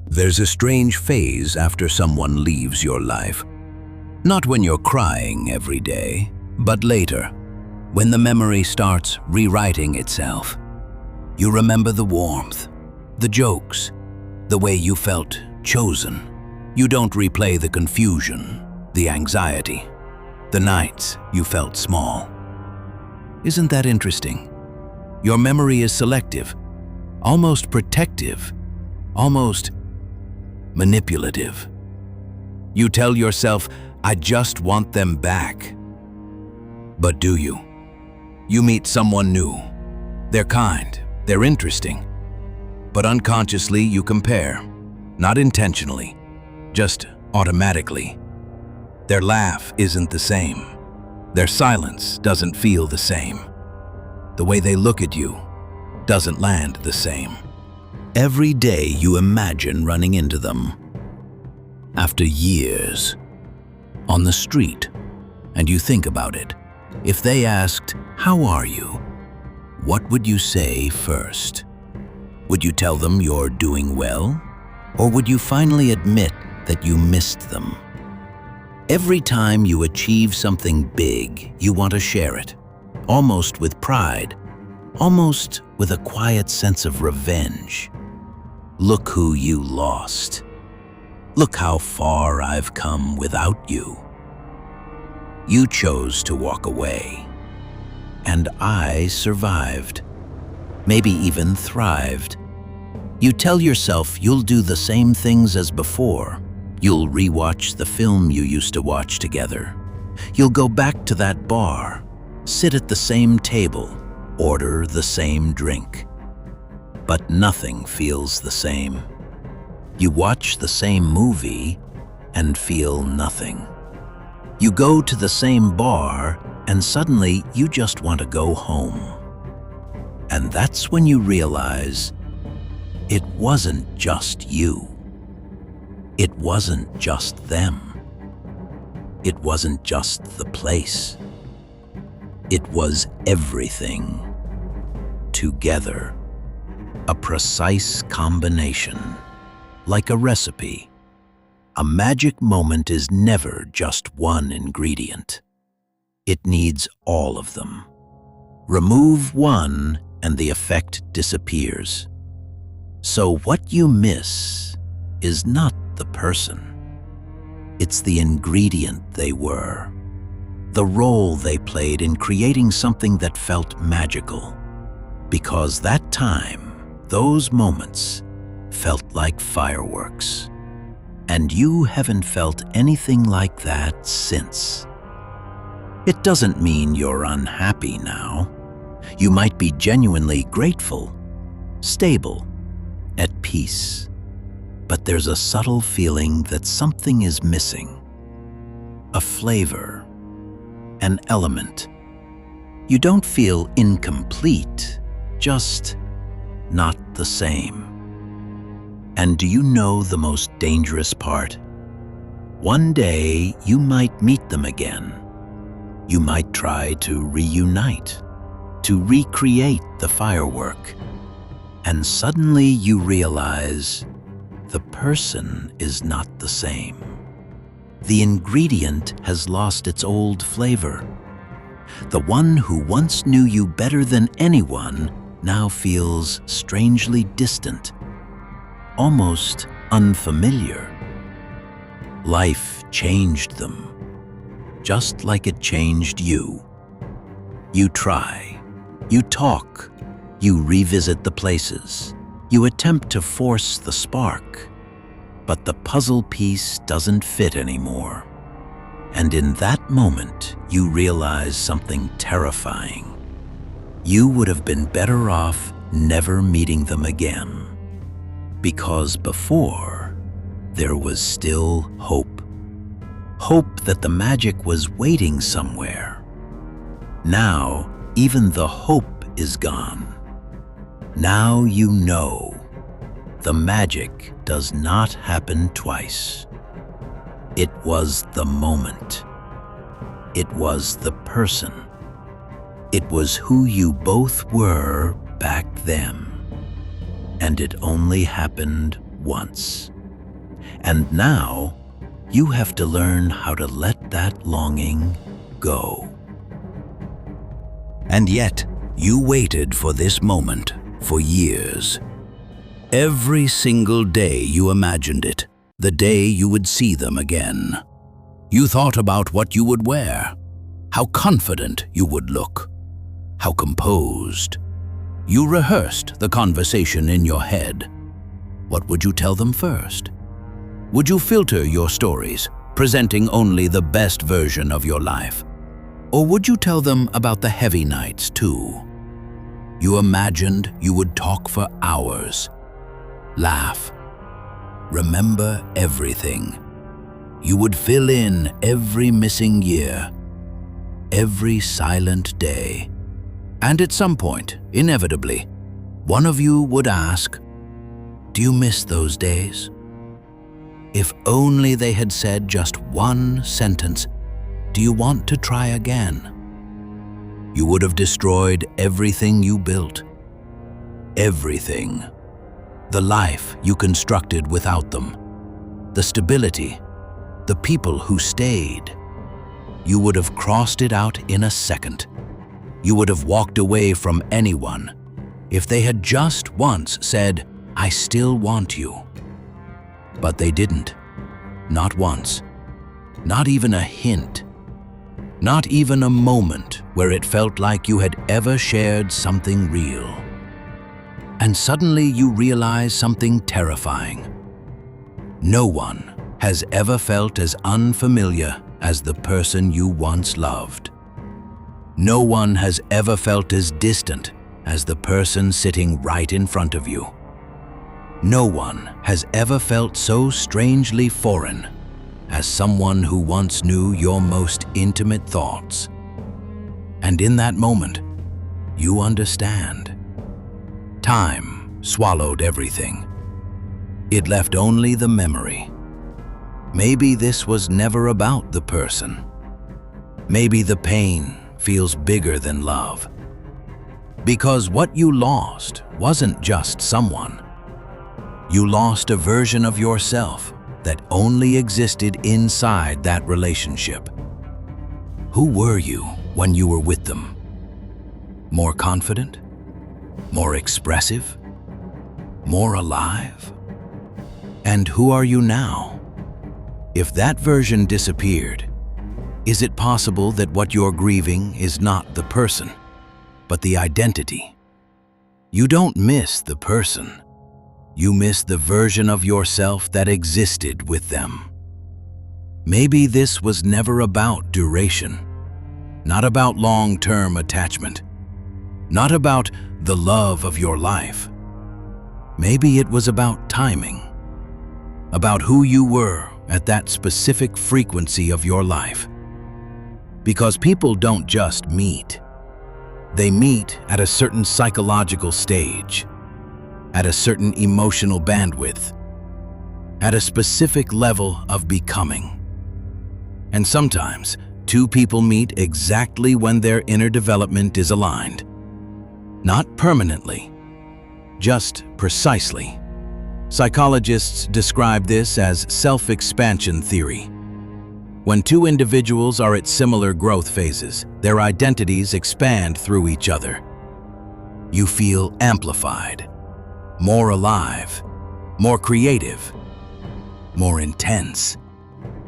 There's a strange phase after someone leaves your life. Not when you're crying every day, but later, when the memory starts rewriting itself. You remember the warmth, the jokes, the way you felt chosen. You don't replay the confusion, the anxiety, the nights you felt small. Isn't that interesting? Your memory is selective, almost protective, almost manipulative. You tell yourself, I just want them back. But do you? You meet someone new. They're kind, they're interesting. But unconsciously you compare, not intentionally, just automatically. Their laugh isn't the same. Their silence doesn't feel the same. The way they look at you doesn't land the same. Every day you imagine running into them. After years, on the street, and you think about it. If they asked, "How are you?" what would you say first? Would you tell them you're doing well? Or would you finally admit that you missed them? Every time you achieve something big, you want to share it, almost with pride, almost with a quiet sense of revenge. Look who you lost. Look how far I've come without you. You chose to walk away, and I survived, maybe even thrived. You tell yourself you'll do the same things as before. You'll rewatch the film you used to watch together. You'll go back to that bar, sit at the same table, order the same drink. But nothing feels the same. You watch the same movie and feel nothing. You go to the same bar and suddenly you just want to go home. And that's when you realize it wasn't just you. It wasn't just them. It wasn't just the place. It was everything together. A precise combination, like a recipe. A magic moment is never just one ingredient. It needs all of them. Remove one and the effect disappears. So what you miss is not the person. It's the ingredient they were, the role they played in creating something that felt magical. Because that time, those moments, felt like fireworks. And you haven't felt anything like that since. It doesn't mean you're unhappy now. You might be genuinely grateful, stable, at peace. But there's a subtle feeling that something is missing. A flavor, an element. You don't feel incomplete, just not the same. And do you know the most dangerous part? One day you might meet them again. You might try to reunite, to recreate the firework. And suddenly you realize the person is not the same. The ingredient has lost its old flavor. The one who once knew you better than anyone now feels strangely distant, almost unfamiliar. Life changed them, just like it changed you. You try, you talk, you revisit the places, you attempt to force the spark, but the puzzle piece doesn't fit anymore. And in that moment, you realize something terrifying. You would have been better off never meeting them again. Because before, there was still hope. Hope that the magic was waiting somewhere. Now, even the hope is gone. Now you know, the magic does not happen twice. It was the moment. It was the person. It was who you both were back then. And it only happened once. And now, you have to learn how to let that longing go. And yet, you waited for this moment for years. Every single day you imagined it, the day you would see them again. You thought about what you would wear, how confident you would look, how composed. You rehearsed the conversation in your head. What would you tell them first? Would you filter your stories, presenting only the best version of your life? Or would you tell them about the heavy nights too? You imagined you would talk for hours, laugh, remember everything. You would fill in every missing year, every silent day. And at some point, inevitably, one of you would ask, "Do you miss those days?" If only they had said just one sentence, "Do you want to try again?" You would have destroyed everything you built. Everything. The life you constructed without them. The stability. The people who stayed. You would have crossed it out in a second. You would have walked away from anyone if they had just once said, "I still want you." But they didn't. Not once. Not even a hint. Not even a moment where it felt like you had ever shared something real. And suddenly you realize something terrifying. No one has ever felt as unfamiliar as the person you once loved. No one has ever felt as distant as the person sitting right in front of you. No one has ever felt so strangely foreign as someone who once knew your most intimate thoughts. And in that moment, you understand. Time swallowed everything. It left only the memory. Maybe this was never about the person. Maybe the pain feels bigger than love. Because what you lost wasn't just someone. You lost a version of yourself that only existed inside that relationship. Who were you when you were with them? More confident? More expressive? More alive? And who are you now? If that version disappeared, is it possible that what you're grieving is not the person, but the identity? You don't miss the person. You miss the version of yourself that existed with them. Maybe this was never about duration, not about long-term attachment, not about the love of your life. Maybe it was about timing, about who you were at that specific frequency of your life. Because people don't just meet. They meet at a certain psychological stage, at a certain emotional bandwidth, at a specific level of becoming. And sometimes, two people meet exactly when their inner development is aligned. Not permanently, just precisely. Psychologists describe this as self-expansion theory. When two individuals are at similar growth phases, their identities expand through each other. You feel amplified, more alive, more creative, more intense,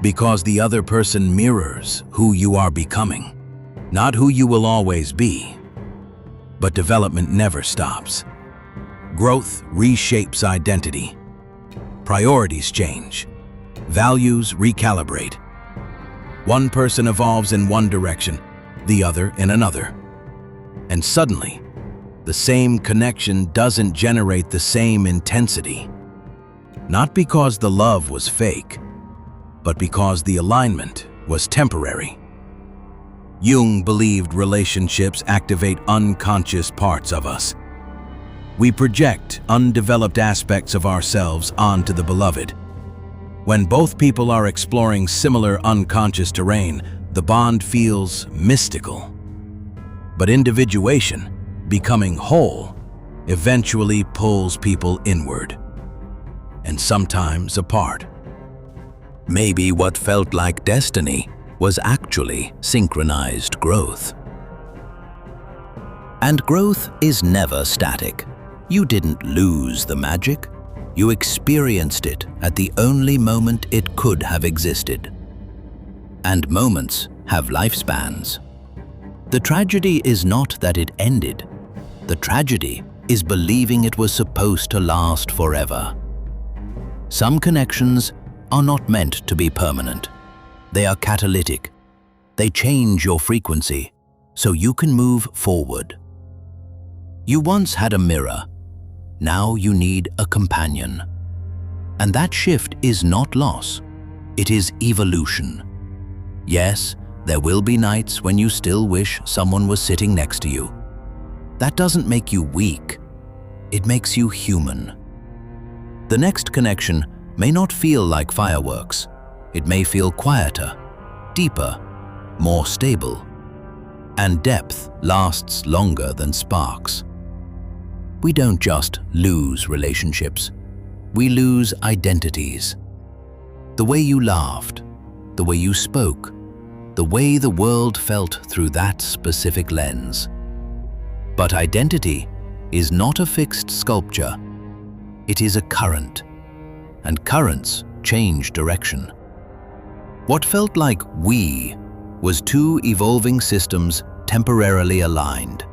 because the other person mirrors who you are becoming, not who you will always be. But development never stops. Growth reshapes identity. Priorities change. Values recalibrate. One person evolves in one direction, the other in another. And suddenly, the same connection doesn't generate the same intensity. Not because the love was fake, but because the alignment was temporary. Jung believed relationships activate unconscious parts of us. We project undeveloped aspects of ourselves onto the beloved. When both people are exploring similar unconscious terrain, the bond feels mystical. But individuation, becoming whole, eventually pulls people inward, and sometimes apart. Maybe what felt like destiny was actually synchronized growth. And growth is never static. You didn't lose the magic. You experienced it at the only moment it could have existed. And moments have lifespans. The tragedy is not that it ended. The tragedy is believing it was supposed to last forever. Some connections are not meant to be permanent. They are catalytic. They change your frequency so you can move forward. You once had a mirror. Now you need a companion. And that shift is not loss. It is evolution. Yes, there will be nights when you still wish someone was sitting next to you. That doesn't make you weak. It makes you human. The next connection may not feel like fireworks. It may feel quieter, deeper, more stable. And depth lasts longer than sparks. We don't just lose relationships. We lose identities. The way you laughed, the way you spoke, the way the world felt through that specific lens. But identity is not a fixed sculpture. It is a current, and currents change direction. What felt like we was two evolving systems temporarily aligned.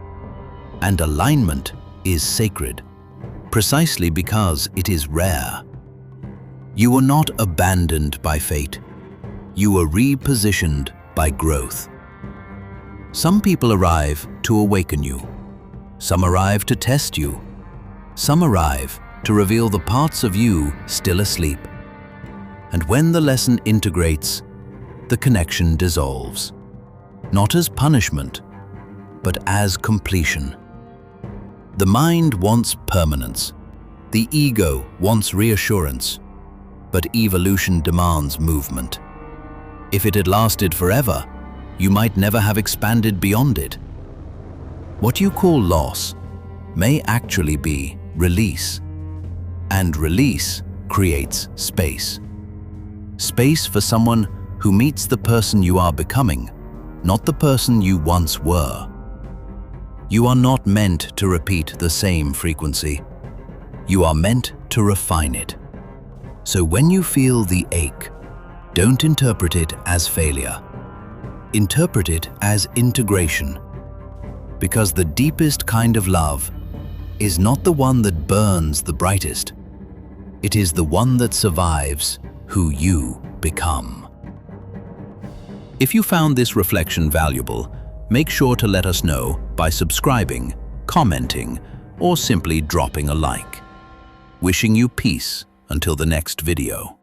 And alignment is sacred, precisely because it is rare. You were not abandoned by fate. You were repositioned by growth. Some people arrive to awaken you. Some arrive to test you. Some arrive to reveal the parts of you still asleep. And when the lesson integrates, the connection dissolves. Not as punishment, but as completion. The mind wants permanence. The ego wants reassurance. But evolution demands movement. If it had lasted forever, you might never have expanded beyond it. What you call loss may actually be release. And release creates space. Space for someone who meets the person you are becoming, not the person you once were. You are not meant to repeat the same frequency. You are meant to refine it. So when you feel the ache, don't interpret it as failure. Interpret it as integration. Because the deepest kind of love is not the one that burns the brightest. It is the one that survives who you become. If you found this reflection valuable, make sure to let us know by subscribing, commenting, or simply dropping a like. Wishing you peace until the next video.